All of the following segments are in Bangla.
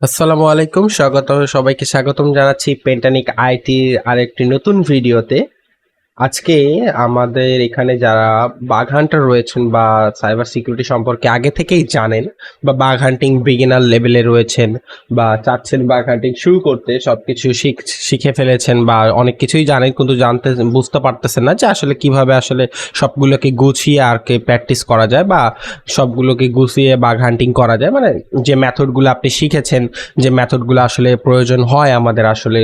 আসসালামু আলাইকুম সবাইকে স্বাগতম জানাচ্ছি পেন্টানিক আইটির আরেকটি নতুন ভিডিওতে। আজকে আমাদের এখানে যারা বাগ হান্টার রয়েছেন বা সাইবার সিকিউরিটি সম্পর্কে আগে থেকেই জানেন বা বাগ হান্টিং বিগিনার লেভেলে রয়েছেন বা চাচ্ছেন বাগ হান্টিং শুরু করতে, সবকিছু শিখে ফেলেছেন বা অনেক কিছুই জানেন কিন্তু বুঝতে পারতেছেন না যে আসলে কিভাবে আসলে সবগুলোকে গুছিয়ে আর কি প্র্যাকটিস করা যায় বা সবগুলোকে গুছিয়ে বাগ হান্টিং করা যায়, মানে যে মেথডগুলো আপনি শিখেছেন, যে মেথডগুলো আসলে প্রয়োজন হয় আমাদের আসলে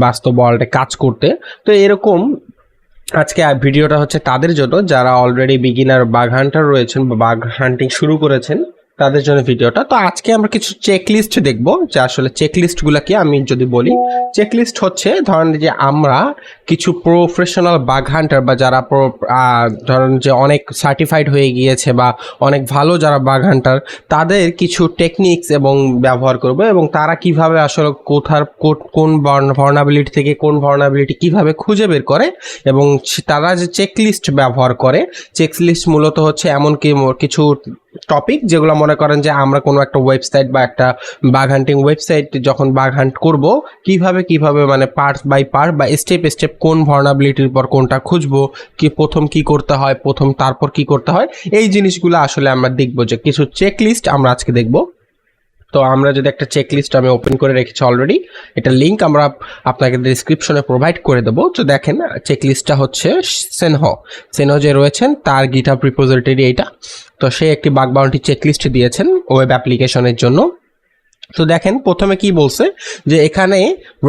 বাস্তব ওয়ার্ল্ডে কাজ করতে। তো এরকম আজকে ভিডিওটা হচ্ছে তাদের জন্য যারা অলরেডি বিগিনার বাগ হান্টার রয়েছেন বা বাগ হান্টিং শুরু করেছেন, তাদের জন্য ভিডিওটা। তো আজকে আমরা কিছু চেকলিস্ট দেখব, যে আসলে চেকলিস্টগুলো কি। আমি যদি বলি, চেকলিস্ট হচ্ছে ধরেন যে আমরা কিছু প্রফেশনাল বাগ হান্টার বা যারা ধরেন যে অনেক সার্টিফাইড হয়ে গিয়েছে বা অনেক ভালো যারা বাগ হান্টার, তাদের কিছু টেকনিক্স এবং ব্যবহার করব এবং তারা কিভাবে আসলে কোন ভার্নাবিলিটি থেকে কোন ভার্নাবিলিটি কিভাবে খুঁজে বের করে এবং তারা যে চেকলিস্ট ব্যবহার করে। চেকলিস্ট মূলত হচ্ছে এমন কিছু টপিক যেগুলো মনে করেন যে আমরা কোনো একটা ওয়েবসাইট বা একটা বাগ হান্টিং ওয়েবসাইট যখন বাগ হান্ট করবো, কিভাবে মানে পার্ট বাই পার্ট বা স্টেপ কোন ভার্নাবিলিটির পর কোনটা খুঁজবো, প্রথম কি করতে হয়, তারপর কি করতে হয়, এই জিনিসগুলো আসলে আমরা দেখবো। যে কিছু চেকলিস্ট আমরা আজকে দেখবো। তো আমরা যদি একটা চেকলিস্ট আমি ওপেন করে রেখেছি অলরেডি, এটা লিঙ্ক আমরা আপনাকে ডিসক্রিপশনে প্রোভাইড করে দেবো। তো দেখেন, চেকলিস্টটা হচ্ছে সেনহো যে রয়েছেন তার গিটহাব রিপোজিটরি এইটা। তো সে একটি বাগ বাউন্টি চেকলিস্ট দিয়েছেন ওয়েব অ্যাপ্লিকেশনের জন্য। তো দেখেন প্রথমে কি বলছে, যে এখানে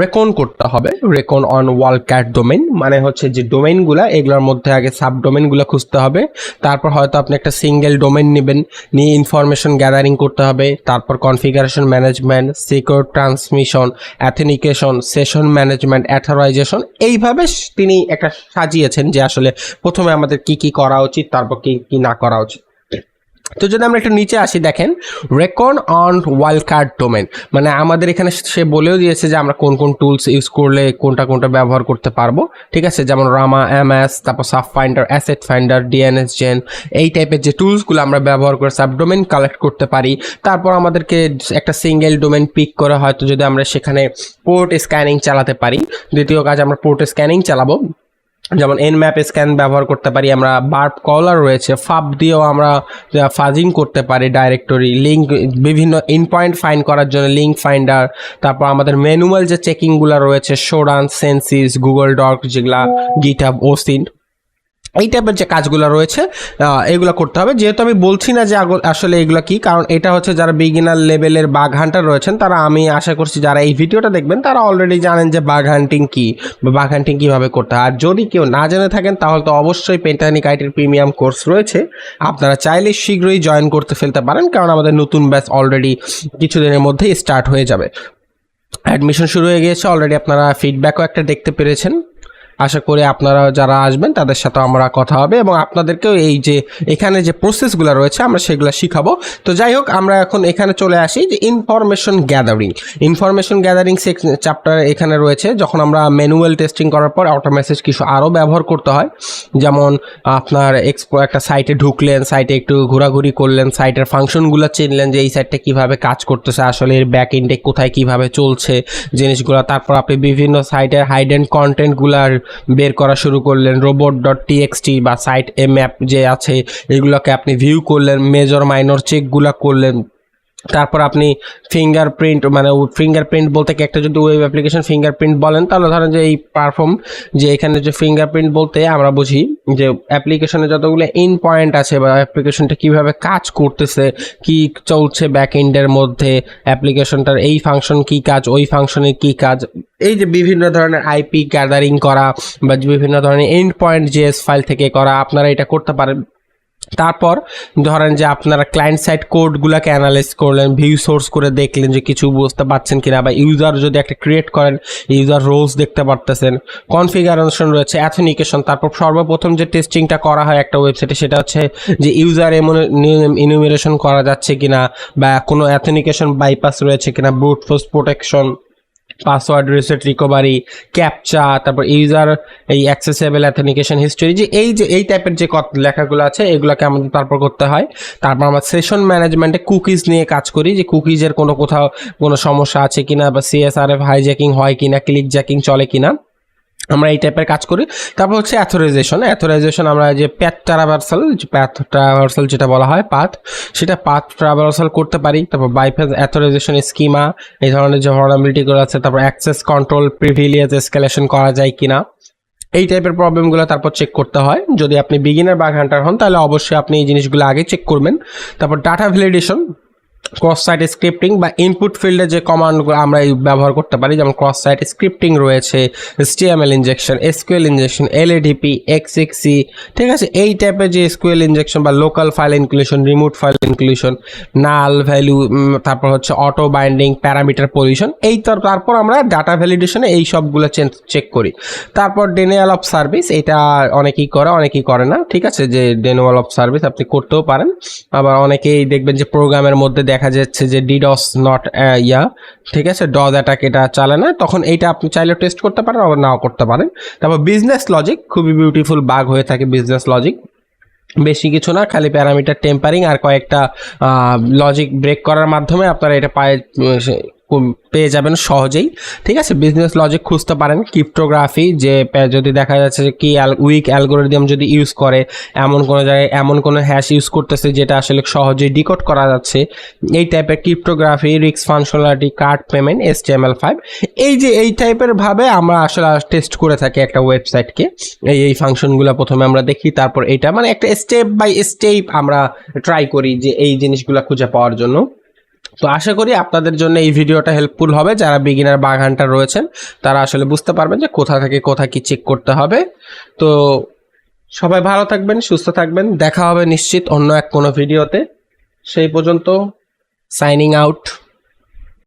রেকন করতে হবে, recon on world cat domain, মানে হচ্ছে যে ডোমেইনগুলা এগুলোর মধ্যে আগে সাব ডোমেইনগুলো খুঁজতে হবে। তারপর হয়তো আপনি একটা সিঙ্গেল ডোমেইন নেবেন, নিয়ে ইনফরমেশন গ্যাদারিং করতে হবে। তারপর configuration management, secure transmission, authentication, session management, authorization, এইভাবে তিনি একটা সাজিয়েছেন যে আসলে প্রথমে আমাদের কি কি করা উচিত, তারপর কি কি না করা উচিত। তো যদি আমরা একটু নিচে আসি, দেখেন record on wild card domain, মানে আমাদের এখানে সে বলেও দিয়েছে যে আমরা কোন কোন টুলস ইউজ করলে কোনটা ব্যবহার করতে পারবো। ঠিক আছে, যেমন রামা, এমএস, তারপর sub finder, asset finder, DNS gen, এই টাইপের যে টুলসগুলো আমরা ব্যবহার করে সাবডোমেন কালেক্ট করতে পারি। তারপর আমাদেরকে একটা সিঙ্গেল ডোমেন পিক করে হয়তো যদি আমরা সেখানে পোর্ট স্ক্যানিং চালাতে পারি। দ্বিতীয় কাজ, আমরা পোর্ট স্ক্যানিং চালাবো, যেমন এনম্যাপ স্ক্যান ব্যবহার করতে পারি। আমরা বার্প কলার রয়েছে, ফাব দিয়েও আমরা ফাজিং করতে পারি, ডাইরেক্টরি লিঙ্ক, বিভিন্ন ইন পয়েন্ট ফাইন্ড করার জন্য লিঙ্ক ফাইন্ডার। তারপর আমাদের ম্যানুয়াল যে চেকিংগুলো রয়েছে, শোরান, সেন্সিস, গুগল ডক, যেগুলা গিটহাব, ওসিন, এই টাইপের যে কাজগুলো রয়েছে এগুলো করতে হবে। যেহেতু আমি বলছি না যে আসলে এগুলো কি, কারণ এটা হচ্ছে যারা বিগিনার লেভেলের বাগ হান্টার রয়েছেন তারা, আমি আশা করছি যারা এই ভিডিওটা দেখবেন তারা অলরেডি জানেন যে বাগ হান্টিং কি বা বাগ হান্টিং কীভাবে করতে হয়। আর যদি কেউ না জেনে থাকেন তাহলে তো অবশ্যই পেন্টানিক আইটির প্রিমিয়াম কোর্স রয়েছে, আপনারা চাইলে শীঘ্রই জয়েন করতে ফেলতে পারেন, কারণ আমাদের নতুন ব্যাচ অলরেডি কিছুদিনের মধ্যেই স্টার্ট হয়ে যাবে। অ্যাডমিশন শুরু হয়ে গিয়েছে অলরেডি, আপনারা ফিডব্যাকও একটা দেখতে পেরেছেন। আশা করি আপনারা যারা আসবেন তাদের সাথে আমরা কথা হবে এবং আপনাদেরকেও এই যে এখানে যে প্রসেসগুলো রয়েছে আমরা সেগুলো শিখাবো। তো যাই হোক, আমরা এখন এখানে চলে আসি যে ইনফরমেশন গ্যাদারিং চ্যাপ্টার এখানে রয়েছে। যখন আমরা ম্যানুয়াল টেস্টিং করার পর অটোমেসেজ কিছু আরও ব্যবহার করতে হয়, যেমন আপনার একটা সাইটে ঢুকলেন, সাইটে একটু ঘোরাঘুরি করলেন, সাইটের ফাংশনগুলো চিনলেন যে এই সাইটটা কীভাবে কাজ করতেছে, আসলে এর ব্যাক এন্ডে কোথায় কীভাবে চলছে জিনিসগুলো। তারপর আপনি বিভিন্ন সাইটের হাইডেন কন্টেন্টগুলার বের করা শুরু করলেন, robot.txt বা সাইট ম্যাপ যে আছে এগুলোকে আপনি ভিউ করলেন, মেজর মাইনর চেকগুলো করলেন। তারপর আপনি ফিঙ্গারপ্রিন্ট, মানে ফিঙ্গারপ্রিন্ট বলতে কি, একটা যদি ওয়েব অ্যাপ্লিকেশন ফিঙ্গারপ্রিন্ট বলেন তাহলে ধরেন যে এই পারফর্ম, যে এখানে যে ফিঙ্গারপ্রিন্ট বলতে আমরা বুঝি যে অ্যাপ্লিকেশনে যতগুলো ইন পয়েন্ট আছে বা অ্যাপ্লিকেশনটা কিভাবে কাজ করতেছে, কি চলছে ব্যাক এন্ডের মধ্যে, অ্যাপ্লিকেশনটার এই ফাংশন কি কাজ, ওই ফাংশনের কি কাজ, এই যে বিভিন্ন ধরনের আইপি গ্যাদারিং করা বা বিভিন্ন ধরনের এন্ড পয়েন্ট জিএস ফাইল থেকে করা, আপনারা এটা করতে পারেন। তারপর ধরেন যে আপনারা ক্লায়েন্ট সাইড কোডগুলোকে অ্যানালাইজ করলেন, ভিউ সোর্স করে দেখলেন যে কিছু বুঝতে পারছেন কিনা, বা ইউজার যদি একটা ক্রিয়েট করেন ইউজার রোলস দেখতে পারতেছেন, কনফিগারেশন রয়েছে, অ্যাথেনিকেশন। তারপর সর্বপ্রথম যে টেস্টিংটা করা হয় একটা ওয়েবসাইটে সেটা হচ্ছে যে ইউজার ইনুমিরেশন করা যাচ্ছে কিনা বা কোনো অ্যাথেনিকেশন বাইপাস রয়েছে কিনা, brute force protection, password reset recovery, captcha, তারপর ইউজার এই অ্যাক্সেসেবল অথেন্টিকেশন হিস্টরি, যে এই টাইপের যে লেখাগুলো আছে এগুলোকে আমাদের তারপর করতে হয়। তারপর আমরা সেশন ম্যানেজমেন্টে কুকিজ নিয়ে কাজ করি, যে কুকিজের কোথাও কোনো সমস্যা আছে কিনা, বা সিএসআরএফ হাইজ্যাকিং হয় কিনা, ক্লিক জ্যাকিং চলে কিনা, আমরা এই টাইপের কাজ করি। তারপর হচ্ছে অ্যাথরাইজেশন আমরা যে প্যাথ ট্রাভার্সাল যেটা বলা হয় সেটা পাথ ট্রাভার্সাল করতে পারি। তারপর বাইপাস অ্যাথরাইজেশন স্কিমা, এই ধরনের যে ভালনারেবিলিটিগুলো আছে, তারপর অ্যাক্সেস কন্ট্রোল প্রিভিলেজ এসকেলেশন করা যায় কিনা, এই টাইপের প্রবলেমগুলো তারপর চেক করতে হয়। যদি আপনি বিগিনার বাগ হান্টার হন তাহলে অবশ্যই আপনি এই জিনিসগুলো আগে চেক করবেন। তারপর data validation, cross site scripting বা ইনপুট ফিল্ডে যে কমান্ডগুলো আমরা ব্যবহার করতে পারি, যেমন ক্রস সাইট স্ক্রিপ্টিং রয়েছে, HTML injection, SQL injection, LADP, XXC, ঠিক আছে, এই টাইপের যে SQL ইনজেকশন বা local file inclusion, remote file inclusion, null value, তারপর হচ্ছে অটো বাইন্ডিং, প্যারামিটার পজিশন, তারপর আমরা ডাটা ভ্যালিডেশনে এই সবগুলো চেক করি। তারপর ডেনিয়াল অফ সার্ভিস, এটা অনেকেই করে না, ঠিক আছে, যে ডেনিয়াল অফ সার্ভিস আপনি করতেও পারেন। আবার অনেকেই দেখবেন যে প্রোগ্রামের মধ্যে দেখা যাচ্ছে যে ডিডস নট ঠিক আছে, ডজ অ্যাটাক এটা চালে না, তখন এইটা আপনি চাইলে টেস্ট করতে পারেন, আবার নাও করতে পারেন। তারপর বিজনেস লজিক, খুবই বিউটিফুল বাগ হয়ে থাকে বিজনেস লজিক, বেশি কিছু না, খালি প্যারামিটার টেম্পারিং আর কয়েকটা লজিক ব্রেক করার মাধ্যমে আপনারা এটা পেয়ে যাবেন সহজেই, ঠিক আছে। বিজনেস লজিক খুঁজতে পারেন। ক্রিপ্টোগ্রাফি, যে যদি দেখা যাচ্ছে যে কি উইক অ্যালগোরিদম যদি ইউজ করে, এমন কোনো জায়গায় এমন কোনো হ্যাশ ইউজ করতেছে যেটা আসলে সহজেই ডিকোড করা যাচ্ছে, এই টাইপের cryptography, risk functionality, card payment, HTML5, এই টাইপের ভাবে আমরা আসলে টেস্ট করে থাকি একটা ওয়েবসাইটকে। এই ফাংশনগুলো প্রথমে আমরা দেখি, তারপর এটা মানে একটা স্টেপ বাই স্টেপ আমরা ট্রাই করি যে এই জিনিসগুলো খুঁজে পাওয়ার জন্য। তো আশা করি আপনাদের জন্য এই ভিডিওটা হেল্পফুল হবে। যারা বিগিনার বাগ হান্টার রয়েছেন তারা আসলে বুঝতে পারবেন যে কোথা থেকে কোথা কি চেক করতে হবে। তো সবাই ভালো থাকবেন, সুস্থ থাকবেন, দেখা হবে নিশ্চিত অন্য কোনো ভিডিওতে। সেই পর্যন্ত সাইনিং আউট।